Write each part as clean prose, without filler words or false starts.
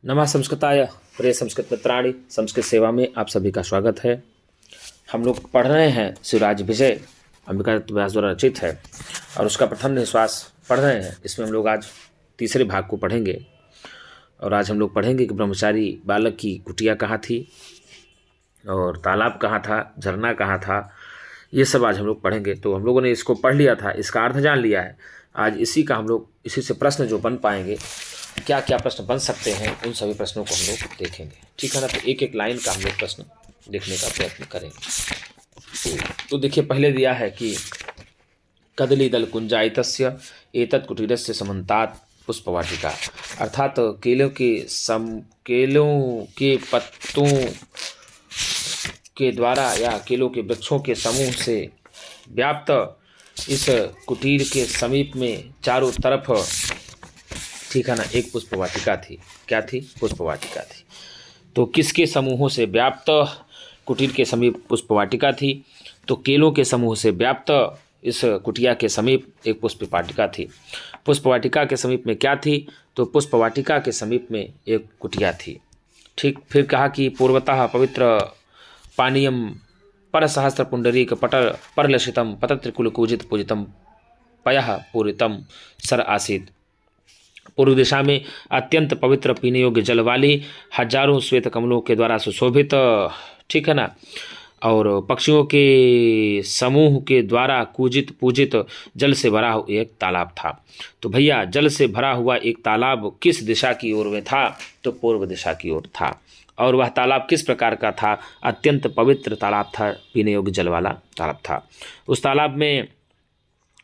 नमः संस्कृताय प्रिय संस्कृत मित्राणि, संस्कृत सेवा में आप सभी का स्वागत है। हम लोग पढ़ रहे हैं शिवराज विजय, अंबिका दत्त व्यास द्वारा रचित है और उसका प्रथम निश्वास पढ़ रहे हैं। इसमें हम लोग आज तीसरे भाग को पढ़ेंगे और आज हम लोग पढ़ेंगे कि ब्रह्मचारी बालक की कुटिया कहाँ थी और तालाब कहाँ था, झरना कहाँ था, ये सब आज हम लोग पढ़ेंगे। तो हम लोगों ने इसको पढ़ लिया था, इसका अर्थ जान लिया है। आज इसी से प्रश्न जो बन पाएंगे, क्या क्या प्रश्न बन सकते हैं, उन सभी प्रश्नों को हम लोग देखेंगे। ठीक है ना। तो एक एक लाइन का हम लोग प्रश्न देखने का प्रयत्न करेंगे। तो देखिए, पहले दिया है कि कदली दल कुंजायितस्य एतत् कुटीरस्य समन्तात् पुष्पवाटिका, अर्थात केलों के पत्तों के द्वारा या केलों के वृक्षों के समूह से व्याप्त इस कुटीर के समीप में चारों तरफ, ठीक है ना, एक पुष्पवाटिका थी। क्या थी? पुष्पवाटिका थी। तो किसके समूहों से व्याप्त कुटीर के समीप पुष्पवाटिका थी? तो केलों के समूह से व्याप्त इस कुटिया के समीप एक पुष्पवाटिका थी। पुष्पवाटिका के समीप में क्या थी? तो पुष्पवाटिका के समीप में एक कुटिया थी। ठीक। फिर कहा कि पूर्वतः पवित्र पानीयम पर सहस्त्र पुंडरीक पटर परलसितम पतत्रिकुल कूजित पूजितम पयः पूरितम सर आसीत। पूर्व दिशा में अत्यंत पवित्र पीने योग्य जल वाली हजारों श्वेत कमलों के द्वारा सुशोभित, ठीक है ना, और पक्षियों के समूह के द्वारा पूजित जल से भरा हुआ एक तालाब था। तो भैया, जल से भरा हुआ एक तालाब किस दिशा की ओर में था? तो पूर्व दिशा की ओर था। और वह तालाब किस प्रकार का था? अत्यंत पवित्र तालाब था, पीने योग्य जल वाला तालाब था। उस तालाब में,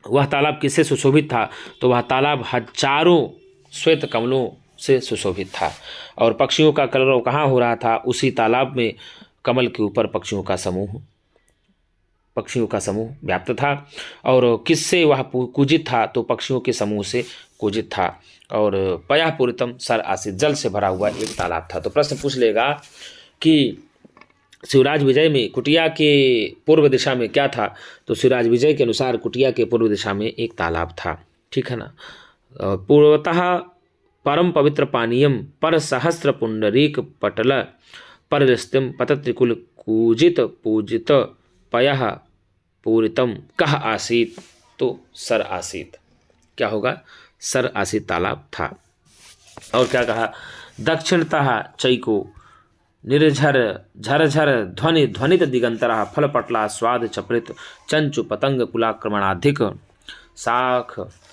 वह तालाब किससे सुशोभित था? तो वह तालाब हजारों श्वेत कमलों से सुशोभित था और पक्षियों का कलरव कहाँ हो रहा था? उसी तालाब में कमल के ऊपर पक्षियों का समूह व्याप्त था। और किससे वह पूजित था? तो पक्षियों के समूह से पूजित था। और पयः पूरितम सर आसीत, जल से भरा हुआ एक तालाब था। तो प्रश्न पूछ लेगा कि शिवराज विजय में कुटिया के पूर्व दिशा में क्या था? तो शिवराज विजय के अनुसार कुटिया के पूर्व दिशा में एक तालाब था। ठीक है ना। पूर्वतः परम पवित्र पानीयम पर सहस्त्र पुंडरीक पटल परस्तिम पतत्रिकुल कूजित पूजित पयः पूरितम कह आसीत। तो सर आसीत। क्या होगा? सर आसीत तालाब था। और क्या कहा? दक्षिणतः चैको निर्झर झरझर ध्वनि ध्वनित दिगंतरा फलपटला स्वाद चपलित चंचु पतंग कुलाक्रमणाधिक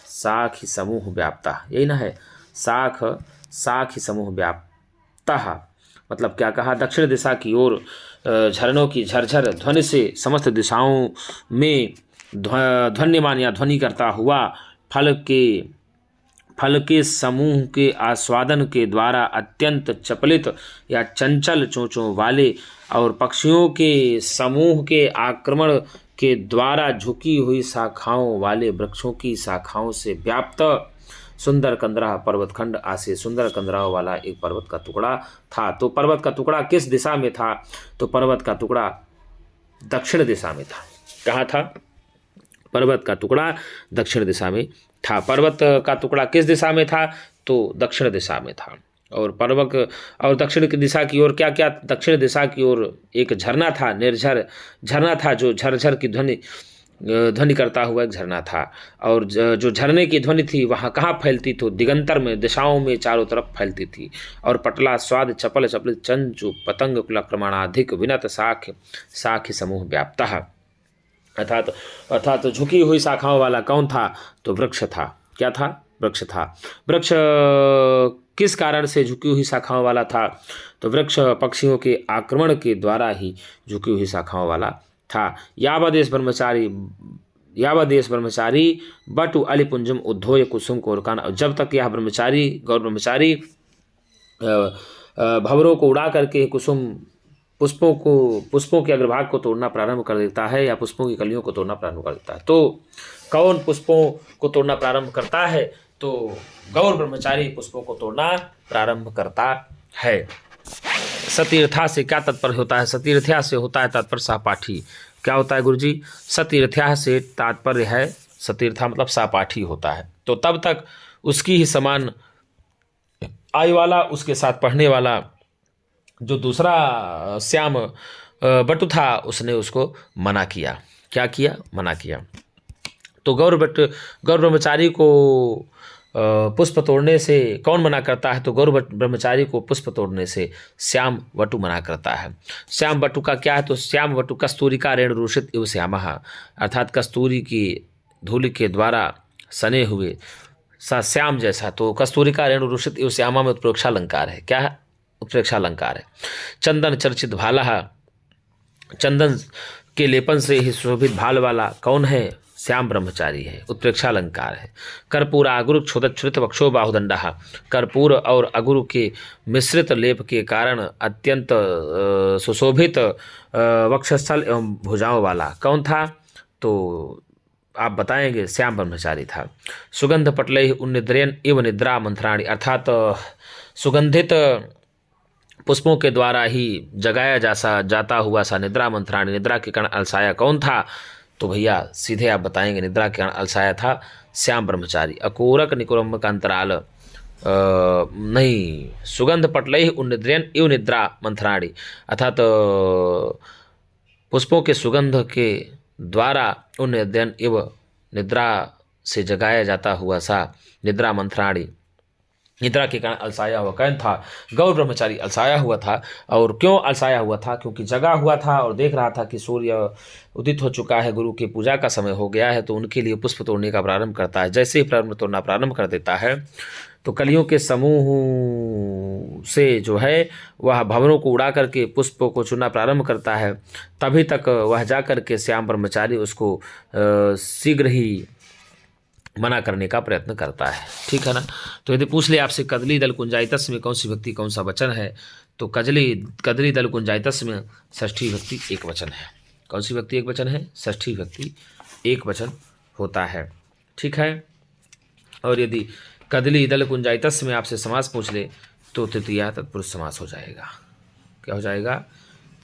साखी समूह व्याप्ता। यही ना है, साखी समूह व्याप्ता। मतलब क्या कहा? दक्षिण दिशा की ओर झरनों की झरझर ध्वनि से समस्त दिशाओं में ध्वन्यमान या ध्वनि करता हुआ फल के समूह के आस्वादन के द्वारा अत्यंत चपलित या चंचल चोंचों वाले और पक्षियों के समूह के आक्रमण के द्वारा झुकी हुई शाखाओं वाले वृक्षों की शाखाओं से व्याप्त सुंदर कंदरा पर्वतखंड आसे, सुंदर कंदराओं वाला एक पर्वत का टुकड़ा था। तो पर्वत का टुकड़ा किस दिशा में था? तो पर्वत का टुकड़ा दक्षिण दिशा में था। कहाँ था? पर्वत का टुकड़ा दक्षिण दिशा में था। पर्वत का टुकड़ा किस दिशा में था? तो दक्षिण दिशा में था। और पर्वत और दक्षिण की दिशा की ओर क्या क्या? दक्षिण दिशा की ओर एक झरना था, निर्झर झरना था, जो झरझर की ध्वनि करता हुआ एक झरना था। और जो झरने की ध्वनि थी वहाँ कहाँ फैलती? तो दिगंतर में, दिशाओं में चारों तरफ फैलती थी। और पटला स्वाद चपल चपलित चंचु पतंग कुलक्रमणाधिक विनत साख्य समूह व्याप्ता। अर्थात झुकी हुई शाखाओं वाला कौन था? तो वृक्ष था। क्या था? वृक्ष था। वृक्ष किस कारण से झुकी हुई शाखाओं वाला था? तो वृक्ष पक्षियों के आक्रमण के द्वारा ही झुकी हुई शाखाओं वाला था। यावदेश ब्रह्मचारी बटु अलिपुंजम उद्धोय कुसुम कोरकान, जब तक यह गौर ब्रह्मचारी भंवरों को उड़ा करके कुसुम पुष्पों के अग्रभाग को तोड़ना प्रारंभ कर देता है या पुष्पों की कलियों को तोड़ना प्रारंभ कर देता है। तो कौन पुष्पों को तोड़ना प्रारंभ करता है? तो गौर ब्रह्मचारी पुष्पों को तोड़ना प्रारंभ करता है। सतीर्था से क्या तात्पर्य होता है? सतीर्थ्या से होता है तात्पर्य सहपाठी। क्या होता है गुरुजी? सतीर्थ्या से तात्पर्य है, सतीर्था मतलब सहपाठी होता है। तो तब तक उसकी ही समान आयु वाला, उसके साथ पढ़ने वाला जो दूसरा श्याम बटु था, उसने उसको मना किया। क्या किया? मना किया। तो गौर ब्रह्मचारी को पुष्प तोड़ने से कौन मना करता है? तो गौर ब्रह्मचारी को पुष्प तोड़ने से श्याम वटु मना करता है। श्याम वटु का क्या है? तो श्याम वटु कस्तूरी का रेणु रूषित इव श्यामः, अर्थात कस्तूरी की धूलि के द्वारा सने हुए सा श्याम जैसा। तो कस्तूरी का रेणु रूषित इव श्यामा में उत्प्रेक्षा अलंकार है। क्या है? उत्प्रेक्षा अलंकार है। चंदन चर्चित भाला, चंदन के लेपन से ही शोभित भाल वाला कौन है? श्याम ब्रह्मचारी है। उत्प्रेक्षा अलंकार है। कर्पूर अगुरु क्षुदित वक्षो बाहुदंडा, कर्पूर और अगुरु के मिश्रित लेप के कारण अत्यंत सुशोभित वक्षस्थल एवं भुजाओं वाला कौन था? तो आप बताएंगे श्याम ब्रह्मचारी था। सुगंध पटलई उन्निद्रयन इव निद्रा मंथराणी, अर्थात सुगंधित पुष्पों के द्वारा ही जगाया जाता हुआ सा निद्रा मंथराणी, निद्रा के कारण अलसाया कौन था? तो भैया सीधे आप बताएंगे निद्रा के कारण अलसाया था श्याम ब्रह्मचारी। अकोरक निकुरम का अंतराल नहीं, सुगंध पटलई उन्निद्रयन इव निद्रा मंथराणी, अर्थात पुष्पों के सुगंध के द्वारा उन्निद्रयन इव निद्रा से जगाया जाता हुआ सा निद्रा मंथराणी, निद्रा के कारण अलसाया हुआ कौन था? गौर ब्रह्मचारी अलसाया हुआ था। और क्यों अलसाया हुआ था? क्योंकि जगा हुआ था और देख रहा था कि सूर्य उदित हो चुका है, गुरु की पूजा का समय हो गया है, तो उनके लिए पुष्प तोड़ने का प्रारंभ करता है। जैसे ही प्रारंभ तोड़ना प्रारंभ कर देता है तो कलियों के समूह से जो है वह भवनों को उड़ा करके पुष्पों को चुनना प्रारंभ करता है। तभी तक वह जा कर के श्याम ब्रह्मचारी उसको शीघ्र ही मना करने का प्रयत्न करता है। ठीक है ना? तो यदि पूछ ले आपसे कदली दल कुंजाइतस में कौन सी भक्ति कौन सा वचन है, तो कदली दल कुंजाइतस में षष्ठी भक्ति एक वचन है। कौन सी भक्ति एक वचन है? षष्ठी भक्ति एक वचन होता है। ठीक है? और यदि कदली दल कुंजाइतस में आपसे समास पूछ ले तो तृतीया तत्पुरुष समास हो जाएगा। क्या हो जाएगा?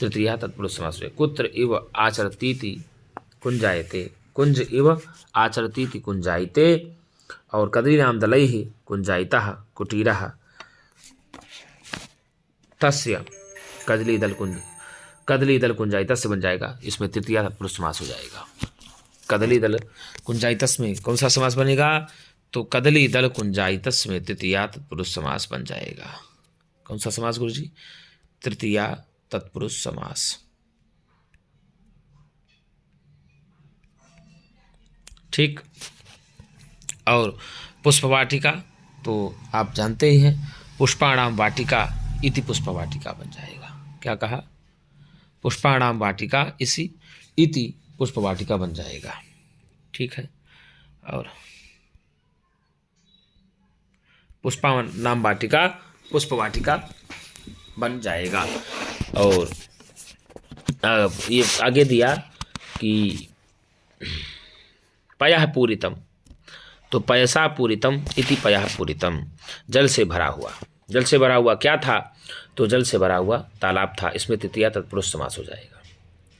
तृतीया तत्पुरुष समास हो जाएगा। कुत्र इव आचरतीति कुंजायते, कुंज इव आचरतीति कुंजाइते, और कदली नाम दलैहि कुंजाइतः कुटीरः तस्य कदली दल कुंजाइतस्य बन जाएगा। इसमें तृतीया तत्पुरुष समास हो जाएगा। कदली दल कुंजाइतस में कौन सा समास बनेगा? तो कदली दल कुंजाइतस में तृतीया तत्पुरुष समास बन जाएगा। कौन सा समास गुरुजी? तृतीया तत्पुरुष समास। ठीक। और पुष्पवाटिका तो आप जानते ही हैं, पुष्पाणाम वाटिका इति पुष्पवाटिका बन जाएगा। क्या कहा? पुष्पाणाम वाटिका इसी इति पुष्पवाटिका बन जाएगा। ठीक है? और पुष्पाणाम वाटिका पुष्पवाटिका बन जाएगा। और ये आगे दिया कि पयः पूरितम, तो पयसा पूरितम इति पयः पूरितम, जल से भरा हुआ। जल से भरा हुआ क्या था? तो जल से भरा हुआ तालाब था। इसमें तृतीया तत्पुरुष समास हो जाएगा।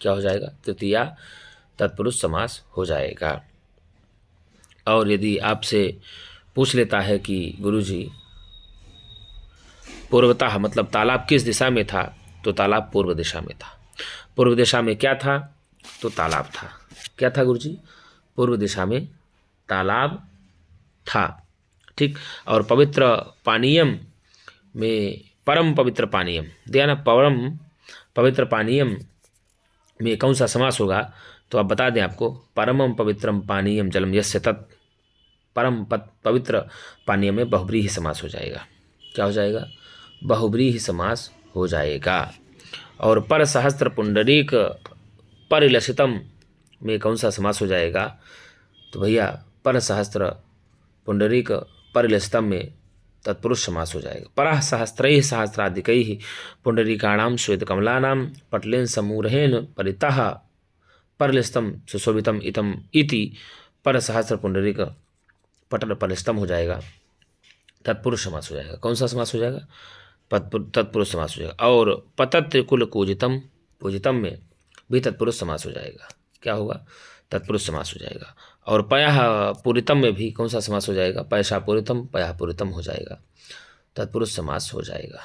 क्या हो जाएगा? तृतीया तत्पुरुष समास हो जाएगा। और यदि आपसे पूछ लेता है कि गुरुजी पूर्वतः मतलब तालाब किस दिशा में था, तो तालाब पूर्व दिशा में था। पूर्व दिशा में क्या था? तो तालाब था। क्या था गुरुजी? पूर्व दिशा में तालाब था। ठीक। और पवित्र पानीयम में परम पवित्र पानीयम दिया ना, परम पवित्र पानीयम में कौन सा समास होगा? तो आप बता दें आपको, परमम पवित्रम पानीयम जलम यस्य तत्, परम पवित्र पानीय में बहुब्रीहि समास हो जाएगा। क्या हो जाएगा? बहुब्रीहि समास हो जाएगा। और पर सहस्त्र पुंडरीक परिलसितम में कौन सा समास हो जाएगा? तो भैया पर सहस्त्र पुंडरीक परिलसितम में तत्पुरुष समास हो जाएगा। परः सहस्त्रैः सहस्राधिकैः पुंडरीकाणां श्वेतकमलानां पटलेन समूरहेन परितः परिलसितम सुशोभितम इतम इति पर सहस्त्र पुंडरीक पटल परिलसितम हो जाएगा। तत्पुरुष समास हो जाएगा। कौन सा समास हो जाएगा? तत्पुरुष समास हो जाएगा। और पतत्रिकुल पूजितम, पूजितम में भी तत्पुरुष समास हो जाएगा। क्या होगा? तत्पुरुष समास हो जाएगा। और पयः पूरितम में भी कौन सा समास हो जाएगा? पयसा पूरितम पयः पूरितम हो जाएगा। तत्पुरुष समास हो जाएगा।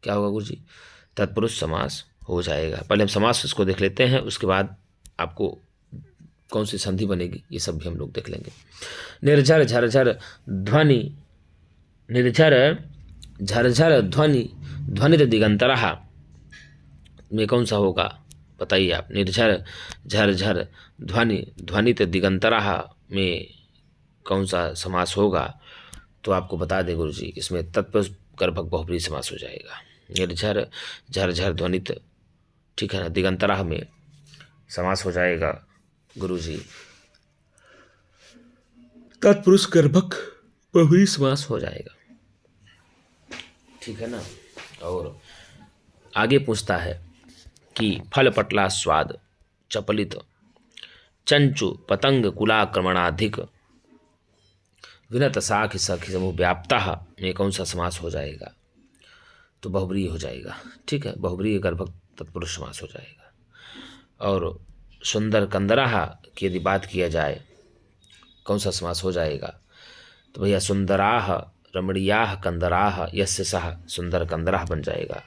क्या होगा गुरु जी? तत्पुरुष समास हो जाएगा। पहले हम समास इसको देख लेते हैं, उसके बाद आपको कौन सी संधि बनेगी ये सब भी हम लोग देख लेंगे। निर्झर झरझर ध्वनि, निर्झर झरझर ध्वनि, ध्वनित दिगंतरः में कौन सा होगा बताइए आप। निर्झर झरझर ध्वनि, ध्वनित दिगंतरः में कौन सा समास होगा? तो आपको बता दें गुरु जी, इसमें तत्पुरुष गर्भक बहुब्रीहि समास हो जाएगा। निर्झर झरझर ध्वनित, ठीक है ना, दिगंतरः में समास हो जाएगा गुरु जी, तत्पुरुष गर्भक बहुब्रीहि समास हो जाएगा, ठीक है ना। और आगे पूछता है कि फल पटला स्वाद चपलित चंचु पतंग कुलाक्रमणाधिक विनत साख सखी समूह व्याप्ता में कौन सा समास हो जाएगा? तो बहुब्रीहि हो जाएगा, ठीक है, बहुब्रीहि गर्भक तत्पुरुष समास हो जाएगा। और सुंदर कंदराह की यदि बात किया जाए कौन सा समास हो जाएगा? तो भैया सुंदराह रमणीयाह कंदराह यस्य सह सुंदर कंदराह बन जाएगा,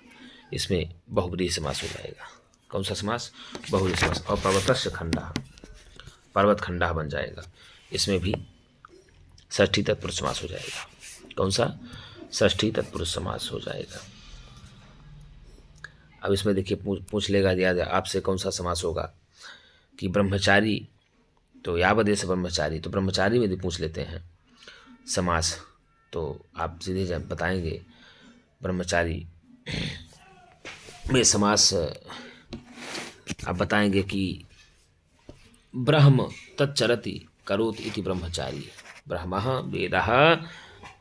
इसमें बहुब्रीहि समास हो जाएगा। कौन सा समास? बहुब्रीहि समास। और पर्वतस्य खंडः, पर्वत खंडः बन जाएगा, इसमें भी षष्ठी तत्पुरुष समास हो जाएगा। कौन सा? षष्ठी तत्पुरुष समास हो जाएगा। अब इसमें देखिए पूछ लेगा याद आपसे कौन सा समास होगा कि ब्रह्मचारी, तो यावदेश ब्रह्मचारी, तो ब्रह्मचारी में यदि पूछ लेते हैं समास तो आप सीधे बताएंगे ब्रह्मचारी में समास आप बताएंगे कि ब्रह्म तच्चरति करोति इति ब्रह्मचारी, ब्रह्मः वेदः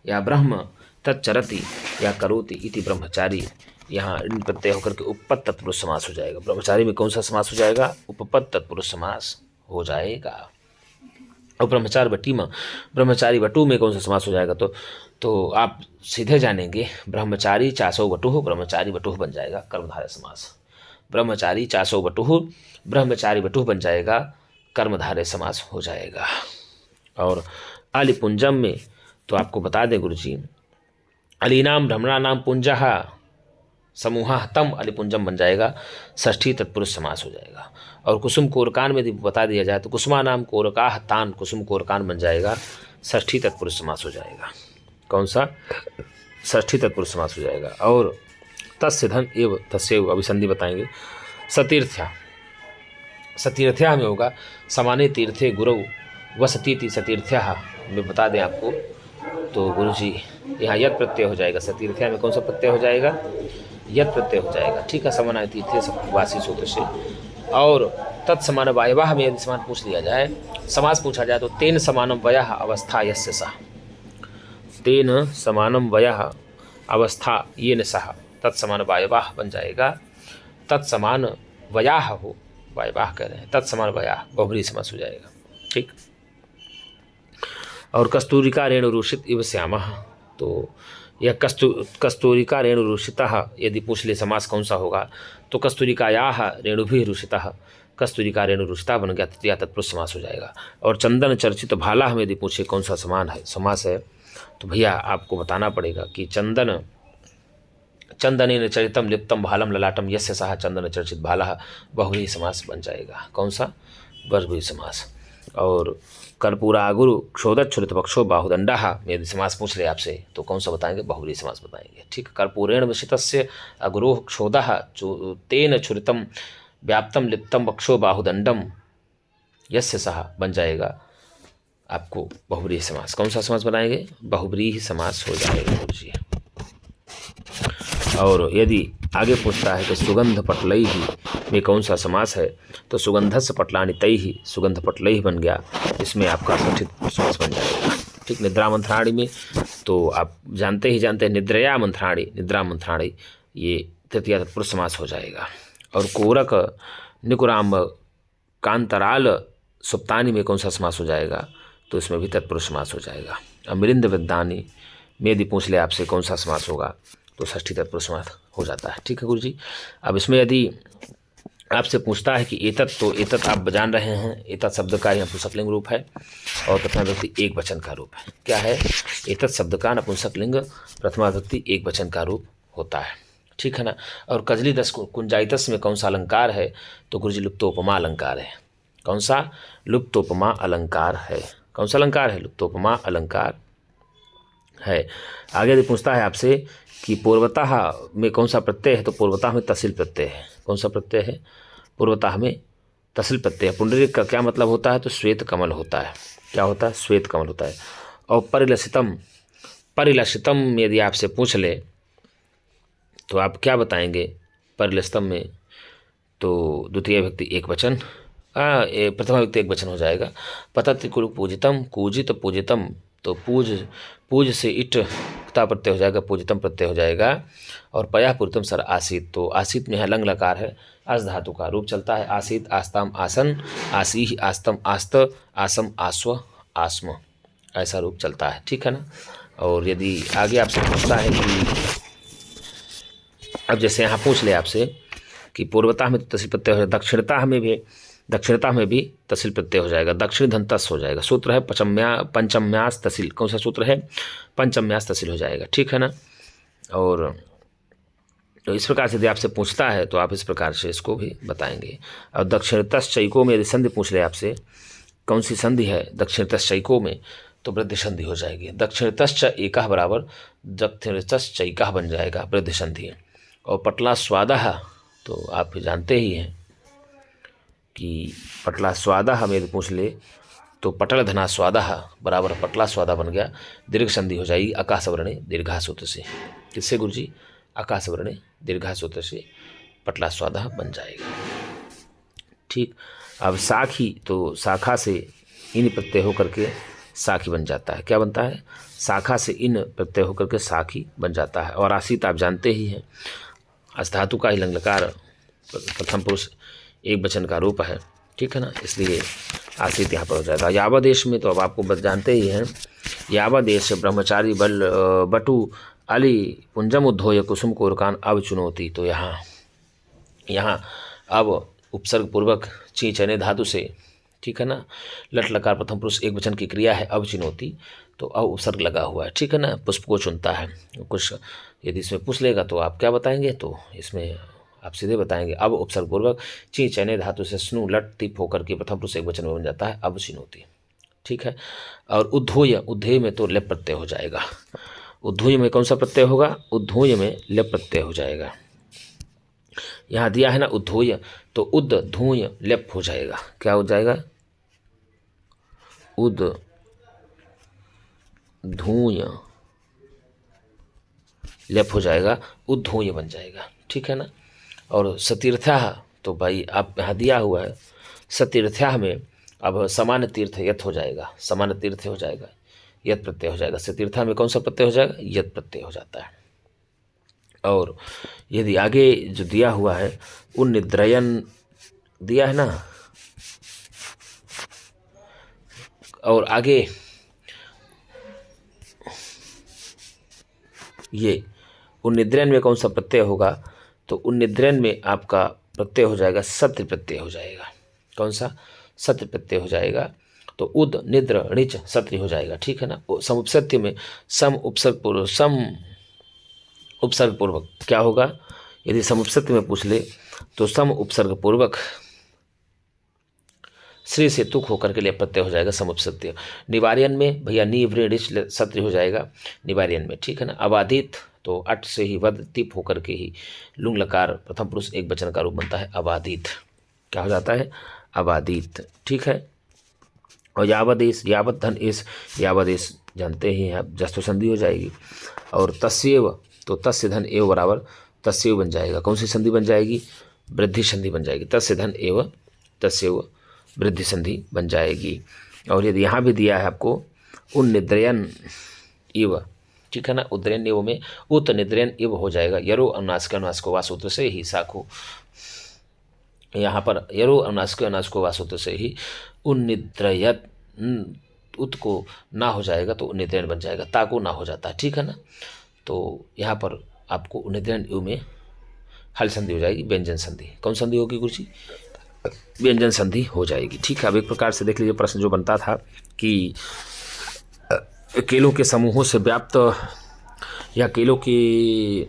या ब्रह्म तच्चरति या करोति इति ब्रह्मचारी, यहाँ इन प्रत्यय होकर के उपपद तत्पुरुष समास हो जाएगा। ब्रह्मचारी में कौन सा समास हो जाएगा? उपपद तत्पुरुष समास हो जाएगा। और ब्रह्मचारी बटी में, ब्रह्मचारी बटु में कौन सा समास हो जाएगा? तो आप सीधे जानेंगे ब्रह्मचारी चासो बटुः, ब्रह्मचारी बटुः बन जाएगा कर्मधारय समास। ब्रह्मचारी चासो बटुः, ब्रह्मचारी बटुः बन जाएगा, कर्मधारय समास हो जाएगा। और अलिपुंजम में तो आपको बता दें गुरु जी, अलीनाम भ्रमणानाम पुंजः समूहः तम अलिपुंजम बन जाएगा, षष्ठी तत्पुरुष समास हो जाएगा। और कुसुम कोरकान में यदि बता दिया जाए तो कुसुमानाम कोरकाः तान, कुसुम कोरकान बन जाएगा, षष्ठी तत्पुरुष समास हो जाएगा। कौन सा? षष्ठी तत्पुरुष समास हो जाएगा। और तस्य धन एव तस्यैव अभिसंधि बताएंगे। सतीर्थ्या, सतीर्थ्या में होगा समाने तीर्थे गुरु वसतीति सतीर्थ्या में बता दें आपको, तो गुरु जी यहाँ यद प्रत्यय हो जाएगा। सतीर्थ्या में कौन सा प्रत्यय हो जाएगा? यद प्रत्यय हो जाएगा, ठीक है, समानाय तीर्थे वासी सूत्र से। और तत्समान वायवाह में यदि समान पूछ लिया जाए, समास पूछा जाए तो तेन समानम वयः अवस्था यस्य सः, तेन समानम वयः अवस्था येन सः तत्समान वायवाह बन जाएगा। तत्समान वयाह हो, वायवाह कह रहे हैं, तत्समान वयाह बहुब्रीहि समास हो जाएगा, ठीक। और कस्तूरिका रेणुरूषित इव श्यामः, तो यह कस्तूरिका रेणुरूषितः यदि पूछ ले समास कौन सा होगा? तो कस्तूरिकायाः रेणुभिः रूषितः, कस्तूरिका रेणुरूषिता बन गया, तृतीया तत्पुरुष समास हो जाएगा। और चंदन चर्चित भालाह में यदि पूछे कौन सा समान है समास है, तो भैया आपको बताना पड़ेगा कि चंदन, चंदनेन चरितम लिप्तम भालम ललाटम यस्य सह चंदन चर्चित भालः बहुब्रीहि समास बन जाएगा। कौन सा? बहुब्रीहि समास। और कर्पूरा गुरु क्षोदच्छुरित पक्षो बाहुदंडः में यदि समास पूछ ले आपसे तो कौन सा बताएंगे? बहुब्रीहि समास बताएंगे, ठीक। कर्पूरेण विशितस्य अगुरोः क्षोदः तेन छुरितम व्याप्तम लिप्तम पक्षो बाहुदंडम यस्य सह बन जाएगा आपको बहुब्रीहि समास। कौन सा समास बनाएंगे? बहुब्रीहि समास हो जाएगा गुरु जी। और यदि आगे पूछता है कि सुगंध पटलैहि में कौन सा समास है, तो सुगंधस्य पटलानि तैहि, सुगंध पटलैहि बन गया, इसमें आपका षष्ठी समास बन जाएगा, ठीक। निद्रा मंथराणी में तो आप जानते हैं निद्रया मंथराणी, निद्रा मंथराणी, ये तृतीया तत्पुरुष समास हो जाएगा। और कोरक निकुराम कांतराल सुप्तानी में कौन सा समास हो जाएगा? तो इसमें भी तत्पुरुष समास हो जाएगा। अमरिंद विद्यानी में यदि पूछ ले आपसे कौन सा समास होगा, तो षष्ठी तत्पुरुष समास हो जाता है, ठीक है गुरु जी। अब इसमें यदि आपसे पूछता है कि एतत्, तो एतत् आप जान रहे हैं, एतत् शब्द का यह नपुंसकलिंग रूप है और प्रथमा विभक्ति एक वचन का रूप है। क्या है? एतत् शब्द का नपुंसकलिंग प्रथमा विभक्ति एक वचन का रूप होता है, ठीक है ना। और कजली दस कुंजाइतस में कौन सा अलंकार है? तो गुरुजी लुप्तोपमा अलंकार है। कौन सा? लुप्तोपमा अलंकार है। कौन सा अलंकार है? लुप्तोपमा अलंकार है। आगे यदि पूछता है आपसे कि पूर्वतः में कौन सा प्रत्यय है? तो पूर्वतः में तहसील प्रत्यय है। कौन सा प्रत्यय है? पूर्वतः में तहसील प्रत्यय है। पुंडरीक का क्या मतलब होता है? तो श्वेत कमल होता है। क्या होता है? श्वेत कमल होता है। और परिलसितम, परिलसितम यदि आपसे पूछ ले तो आप क्या बताएंगे? परिलसितम में तो द्वितीय व्यक्ति एक वचन, प्रथमा व्यक्ति एक वचन हो जाएगा। पतति कुरु पूजितम, कूजित पूजितम, तो पूज से इट क्ता प्रत्यय हो जाएगा, पूजितम प्रत्यय हो जाएगा। और पया पूर्तम सर आसित, तो आसित में है लंग लकार है, अस धातु का रूप चलता है। आसित आस्ताम आसन, आसी आस्तम आस्त, आसम आस्व आस्म, ऐसा रूप चलता है, ठीक है ना। और यदि आगे आपसे पूछता है कि अब जैसे यहाँ पूछ ले आपसे कि पूर्वता में तो तहसील प्रत्यय हो जाएगा, दक्षिणता में भी तहसील प्रत्यय हो जाएगा, दक्षिण धन तस हो जाएगा। सूत्र है पंचम्यास तहसील। कौन सा सूत्र है? पंचम्यास तहसील हो जाएगा, ठीक है ना। और तो इस प्रकार से यदि आपसे पूछता है तो आप इस प्रकार से इसको भी बताएंगे। और दक्षिणतश्चैको में यदि संधि पूछ ले आपसे, कौन सी संधि है दक्षिणतश्चैको में? तो वृद्धि संधि हो जाएगी। दक्षिणतश्च एकः बराबर दक्षिणतश्चैकः बन जाएगा, वृद्धि संधि। और पटला स्वादः, तो आप जानते ही हैं कि पटला स्वादा हमें यदि पूछ ले तो पटल धना स्वादा बराबर पटला स्वादा बन गया, दीर्घ संधि हो जाएगी आकाश वर्णे दीर्घा सूत्र से। किससे गुरुजी? आकाश वर्णे दीर्घा सूत्र से पटला स्वादा बन जाएगा, ठीक। अब साखी, तो शाखा से इन प्रत्यय होकर के साखी बन जाता है। क्या बनता है? शाखा से इन प्रत्यय होकर के साखी बन जाता है। और आसित आप जानते ही हैं, अस धातु का ही लंग लकार प्रथम पुरुष एक वचन का रूप है, ठीक है ना, इसलिए आसित यहाँ पर हो जाएगा। यावदेश में तो अब आपको बस जानते ही हैं, यावदेश ब्रह्मचारी बल बटु अली पुंजम उद्धोय कुसुम कोरकान अब चुनौती, तो यहाँ अब उपसर्ग पूर्वक ची चने धातु से, ठीक है ना, लट लकार प्रथम पुरुष एक वचन की क्रिया है अब चुनौती, तो अब उपसर्ग लगा हुआ है, ठीक है ना, पुष्प को चुनता है। कुछ यदि इसमें पूछ लेगा तो आप क्या बताएंगे? तो इसमें आप सीधे बताएंगे अब उपसर्ग पूर्वक ची चने धातु से स्नु लट तिप होकर के प्रथम पुरुष एक वचन में बन जाता है अब चिनौती, ठीक है। और उद्धूय, उद्धेय में तो लेप प्रत्यय हो जाएगा। उद्धूय में कौन सा प्रत्यय होगा? उद्धूय में लेप प्रत्यय हो जाएगा। यहाँ दिया है ना उद्धूय, तो उद धूय लेप हो जाएगा। क्या हो जाएगा? उद धूय लेप हो जाएगा, उद्धूय बन जाएगा, ठीक है ना। और सतीर्थ्या, तो भाई आप यहाँ दिया हुआ है सतीर्थ्या में अब समान तीर्थ यत हो जाएगा, समान तीर्थ हो जाएगा, यत प्रत्यय हो जाएगा। सतीर्थ्या में कौन सा प्रत्यय हो जाएगा? यत प्रत्यय हो जाता है। और यदि आगे जो दिया हुआ है उन निद्रयन दिया है ना, और आगे ये उन्निद्रयन में कौन सा प्रत्यय होगा? तो उन्निद्रयन में आपका प्रत्यय हो जाएगा सत्य प्रत्यय हो जाएगा। कौन सा? सत्य प्रत्यय हो जाएगा। तो उद निद्र णिच सत्य हो जाएगा, ठीक है ना। सम उपसत्य में सम उपसर्ग पूर्वक क्या होगा? यदि सम उपसत्य में पूछ ले तो सम उपसर्ग पूर्वक श्री से तुक होकर के लिए प्रत्यय हो जाएगा सम उपसत्य। निवार्यन में भैया नी वृणिच सत्य हो जाएगा निवार्यन में, ठीक है ना। अबाधित, तो अट से ही वध तिप होकर के ही लुंग लकार प्रथम पुरुष एक वचन का रूप बनता है अबाधित। क्या हो जाता है? अबाधित, ठीक है। और यावदेश, यावत धन इस, यावदेश जानते ही हैं आप, जस्तो संधि हो जाएगी। और तस्येव, तो तस्य धन एव बराबर तस्येव बन जाएगा। कौन सी संधि बन जाएगी? वृद्धि संधि बन जाएगी। तस्य धन एव तस्येव वृद्धि संधि बन जाएगी। और यदि यहाँ भी दिया है आपको उन निद्रयन इव, ठीक है ना, उद्रयन इव में उत निद्रयन इव हो जाएगा। यरो अनुनासिक अनुनासिको वा सूत्र से ही साखो, यहाँ पर यरो अनुनासिक अनुनासिको वा सूत्र से ही उन्निद्रयत उत को ना हो जाएगा तो उन्निद्रयन बन जाएगा, ताको ना हो जाता है, ठीक है ना। तो यहाँ पर आपको उन्निद्रयन इव में हल संधि हो जाएगी, व्यंजन संधि। कौन संधि होगी गुरुजी? व्यंजन संधि हो जाएगी। ठीक है। अब एक प्रकार से देख लीजिए प्रश्न जो बनता था कि केलों के समूहों से व्याप्त या केलों के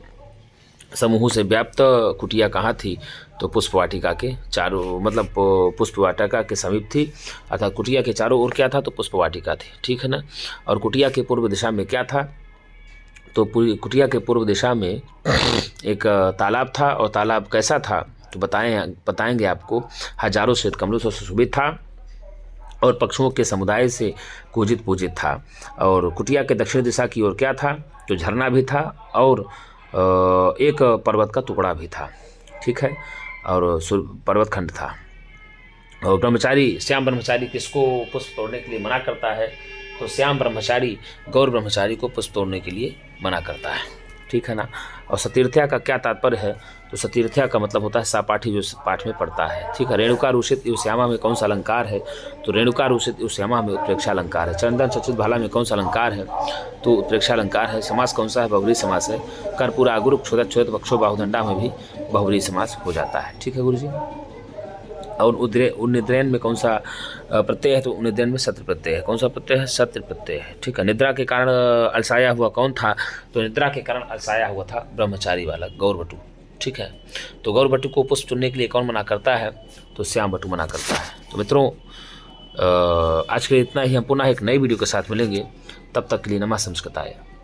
समूहों से व्याप्त कुटिया कहाँ थी? तो पुष्पवाटिका के चारों, मतलब पुष्पवाटिका के समीप थी, अर्थात कुटिया के चारों ओर क्या था? तो पुष्पवाटिका थी। ठीक है ना। और कुटिया के पूर्व दिशा में क्या था? तो पूरी कुटिया के पूर्व दिशा में एक तालाब था, और तालाब कैसा था? तो बताएंगे आपको। हजारों श्वेत कमलों से सुशोभित था और पक्षियों के समुदाय से पूजित था। और कुटिया के दक्षिण दिशा की ओर क्या था? तो झरना भी था और एक पर्वत का टुकड़ा भी था। ठीक है। और पर्वत खंड था। और ब्रह्मचारी, श्याम ब्रह्मचारी किसको पुष्प तोड़ने के लिए मना करता है? तो श्याम ब्रह्मचारी गौर ब्रह्मचारी को पुष्प तोड़ने के लिए मना करता है। ठीक है ना। और सतीर्थ्या का क्या तात्पर्य है? तो सतीर्थ्या का मतलब होता है सापाठी, जो पाठ में पढ़ता है। ठीक है। रेणुका रूषित इव श्यामा में कौन सा अलंकार है? तो रेणुका रूषित इव श्यामा में उत्प्रेक्षा अलंकार है। चंदन चचित भाला में कौन सा अलंकार है? तो उत्प्रेक्षा अलंकार है। समास कौन सा है? बहुव्रीहि समास है। कर्पूरा गुरु क्षोदत क्षोदत बक्षो बाहुदंडा में भी बहुव्रीहि समास हो जाता है। ठीक है गुरुजी। और उन्निद्रयन में कौन सा प्रत्यय है? तो उन्निद्रयन में सत्र प्रत्यय है। कौन सा प्रत्यय है? सत्र प्रत्यय है। ठीक है। निद्रा के कारण अलसाया हुआ कौन था? तो निद्रा के कारण अलसाया हुआ था ब्रह्मचारी वाला गौरवटु। ठीक है। तो गौरवटु को पुष्प चुनने के लिए कौन मना करता है? तो श्याम बटु मना करता है। तो मित्रों, आज के लिए इतना ही। हम पुनः एक नई वीडियो के साथ मिलेंगे। तब तक के लिए नमः संस्कृताय।